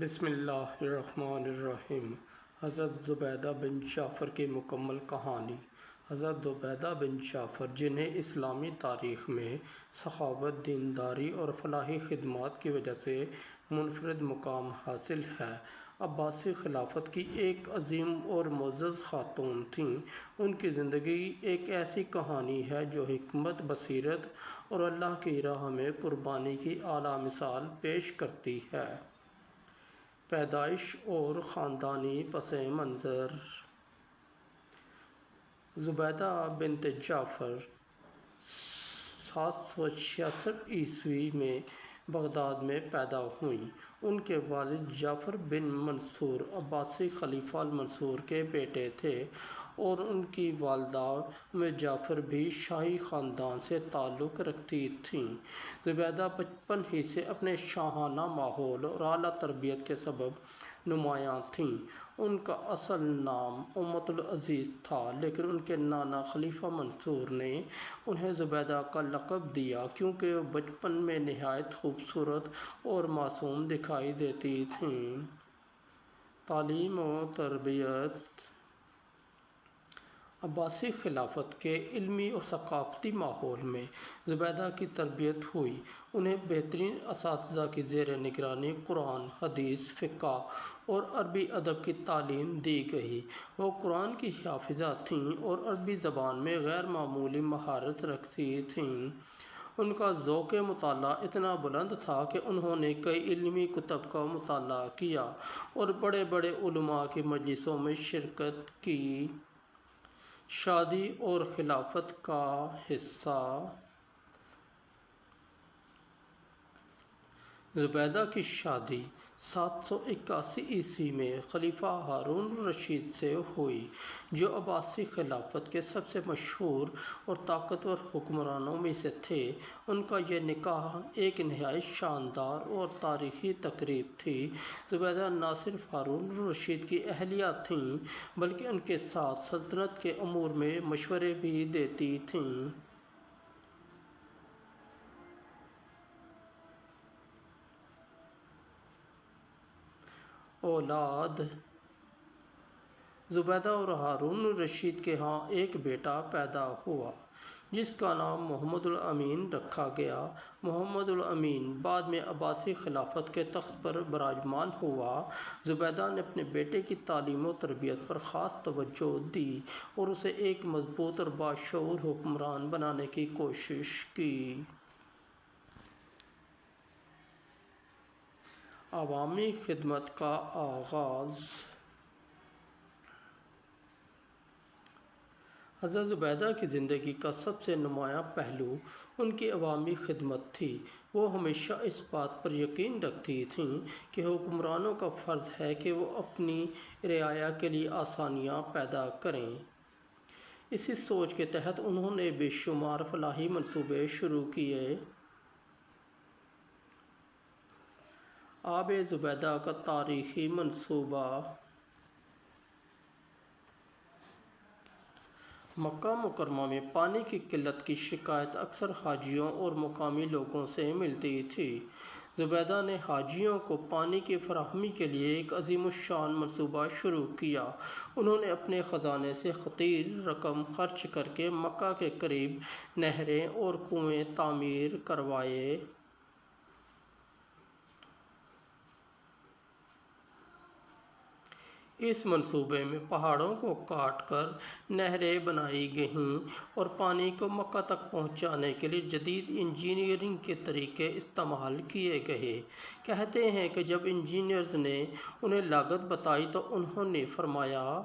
بسم اللہ الرحمن الرحیم۔ حضرت زبیدہ بن جعفر کی مکمل کہانی۔ حضرت زبیدہ بن جعفر، جنہیں اسلامی تاریخ میں سخاوت، دینداری اور فلاحی خدمات کی وجہ سے منفرد مقام حاصل ہے، عباسی خلافت کی ایک عظیم اور معزز خاتون تھیں۔ ان کی زندگی ایک ایسی کہانی ہے جو حکمت، بصیرت اور اللہ کی راہ میں قربانی کی اعلیٰ مثال پیش کرتی ہے۔ پیدائش اور خاندانی پس منظر۔ زبیدہ بنت جعفر 766 میں بغداد میں پیدا ہوئیں۔ ان کے والد جعفر بن منصور عباسی خلیفہ المنصور کے بیٹے تھے اور ان کی والدہ جعفر بھی شاہی خاندان سے تعلق رکھتی تھیں۔ زبیدہ بچپن ہی سے اپنے شاہانہ ماحول اور اعلیٰ تربیت کے سبب نمایاں تھیں۔ ان کا اصل نام امۃ العزیز تھا، لیکن ان کے نانا خلیفہ منصور نے انہیں زبیدہ کا لقب دیا کیونکہ وہ بچپن میں نہایت خوبصورت اور معصوم دکھائی دیتی تھیں۔ تعلیم و تربیت۔ عباسی خلافت کے علمی اور ثقافتی ماحول میں زبیدہ کی تربیت ہوئی۔ انہیں بہترین اساتذہ کی زیر نگرانی قرآن، حدیث، فقہ اور عربی ادب کی تعلیم دی گئی۔ وہ قرآن کی حافظہ تھیں اور عربی زبان میں غیر معمولی مہارت رکھتی تھیں۔ ان کا ذوق مطالعہ اتنا بلند تھا کہ انہوں نے کئی علمی کتب کا مطالعہ کیا اور بڑے بڑے علماء کی مجلسوں میں شرکت کی۔ شادی اور خلافت کا حصہ۔ زبیدہ کی شادی 781 میں خلیفہ ہارون الرشید سے ہوئی، جو عباسی خلافت کے سب سے مشہور اور طاقتور حکمرانوں میں سے تھے۔ ان کا یہ نکاح ایک نہایت شاندار اور تاریخی تقریب تھی۔ زبیدہ نہ صرف ہارون الرشید کی اہلیہ تھیں بلکہ ان کے ساتھ سلطنت کے امور میں مشورے بھی دیتی تھیں۔ اولاد۔ زبیدہ اور ہارون الرشید کے ہاں ایک بیٹا پیدا ہوا جس کا نام محمد الامین رکھا گیا۔ محمد الامین بعد میں عباسی خلافت کے تخت پر براجمان ہوا۔ زبیدہ نے اپنے بیٹے کی تعلیم و تربیت پر خاص توجہ دی اور اسے ایک مضبوط اور باشعور حکمران بنانے کی کوشش کی۔ عوامی خدمت کا آغاز۔ حضرت زبیدہ کی زندگی کا سب سے نمایاں پہلو ان کی عوامی خدمت تھی۔ وہ ہمیشہ اس بات پر یقین رکھتی تھیں کہ حکمرانوں کا فرض ہے کہ وہ اپنی رعایا کے لیے آسانیاں پیدا کریں۔ اسی سوچ کے تحت انہوں نے بے شمار فلاحی منصوبے شروع کیے۔ آب زبیدہ کا تاریخی منصوبہ۔ مکہ مکرمہ میں پانی کی قلت کی شکایت اکثر حاجیوں اور مقامی لوگوں سے ملتی تھی۔ زبیدہ نے حاجیوں کو پانی کی فراہمی کے لیے ایک عظیم الشان منصوبہ شروع کیا۔ انہوں نے اپنے خزانے سے خطیر رقم خرچ کرکے مکہ کے قریب نہریں اور کنویں تعمیر کروائے۔ اس منصوبے میں پہاڑوں کو کاٹ کر نہریں بنائی گئیں اور پانی کو مکہ تک پہنچانے کے لیے جدید انجینئرنگ کے طریقے استعمال کیے گئے۔ کہتے ہیں کہ جب انجینئرز نے انہیں لاگت بتائی تو انہوں نے فرمایا،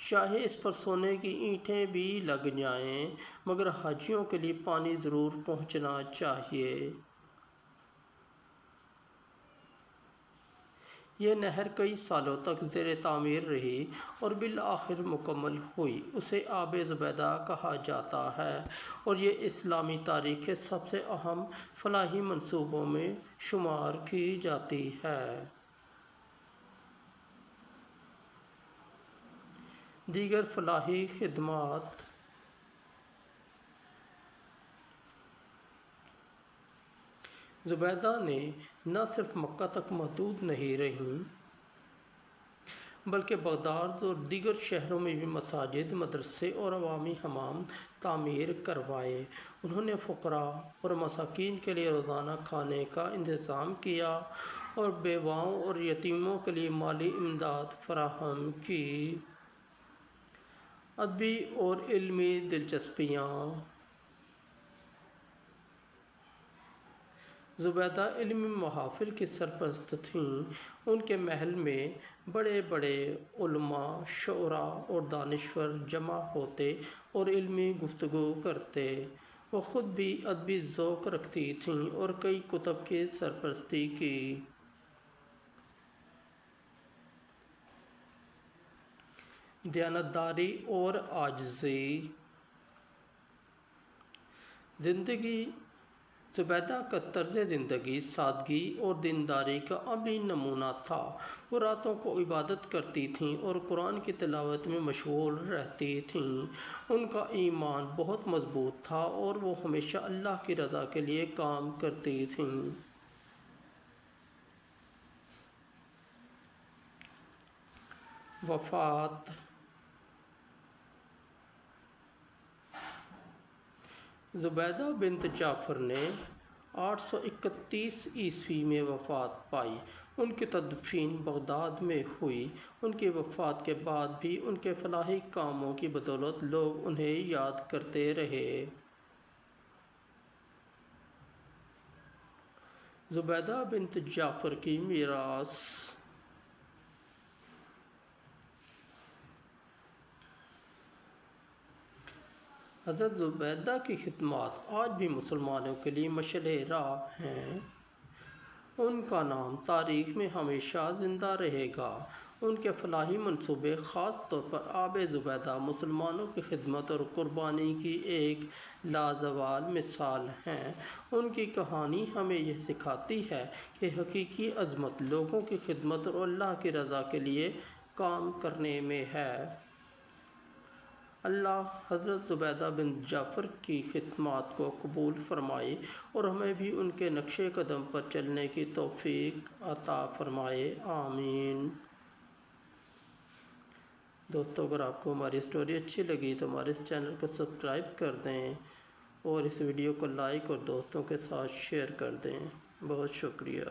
چاہے اس پر سونے کی اینٹیں بھی لگ جائیں مگر حاجیوں کے لیے پانی ضرور پہنچنا چاہیے۔ یہ نہر کئی سالوں تک زیر تعمیر رہی اور بالآخر مکمل ہوئی۔ اسے آب زبیدہ کہا جاتا ہے اور یہ اسلامی تاریخ کے سب سے اہم فلاحی منصوبوں میں شمار کی جاتی ہے۔ دیگر فلاحی خدمات۔ زبیدہ نے نہ صرف مکہ تک محدود نہیں رہیں بلکہ بغداد اور دیگر شہروں میں بھی مساجد، مدرسے اور عوامی حمام تعمیر کروائے۔ انہوں نے فقراء اور مساکین کے لیے روزانہ کھانے کا انتظام کیا اور بیواؤں اور یتیموں کے لیے مالی امداد فراہم کی۔ ادبی اور علمی دلچسپیاں: زبیدہ علمی محافل کی سرپرست تھیں۔ ان کے محل میں بڑے بڑے علماء، شعراء اور دانشور جمع ہوتے اور علمی گفتگو کرتے۔ وہ خود بھی ادبی ذوق رکھتی تھیں اور کئی کتب کی سرپرستی کی۔ دیانتداری اور عاجزی: زندگی زبیدہ کا طرز زندگی سادگی اور دینداری کا عملی نمونہ تھا۔ وہ راتوں کو عبادت کرتی تھیں اور قرآن کی تلاوت میں مشغول رہتی تھیں۔ ان کا ایمان بہت مضبوط تھا اور وہ ہمیشہ اللہ کی رضا کے لیے کام کرتی تھیں۔ وفات: زبیدہ بنت جعفر نے 831 میں وفات پائی۔ ان کی تدفین بغداد میں ہوئی۔ ان کی وفات کے بعد بھی ان کے فلاحی کاموں کی بدولت لوگ انہیں یاد کرتے رہے۔ زبیدہ بنت جعفر کی میراث: حضرت زبیدہ کی خدمات آج بھی مسلمانوں کے لیے مشعل راہ ہیں۔ ان کا نام تاریخ میں ہمیشہ زندہ رہے گا۔ ان کے فلاحی منصوبے، خاص طور پر آب زبیدہ، مسلمانوں کی خدمت اور قربانی کی ایک لازوال مثال ہیں۔ ان کی کہانی ہمیں یہ سکھاتی ہے کہ حقیقی عظمت لوگوں کی خدمت اور اللہ کی رضا کے لیے کام کرنے میں ہے۔ اللہ حضرت زبیدہ بنت جعفر کی خدمات کو قبول فرمائے اور ہمیں بھی ان کے نقش قدم پر چلنے کی توفیق عطا فرمائے، آمین۔ دوستو، اگر آپ کو ہماری اسٹوری اچھی لگی تو ہمارے اس چینل کو سبسکرائب کر دیں اور اس ویڈیو کو لائک اور دوستوں کے ساتھ شیئر کر دیں۔ بہت شکریہ۔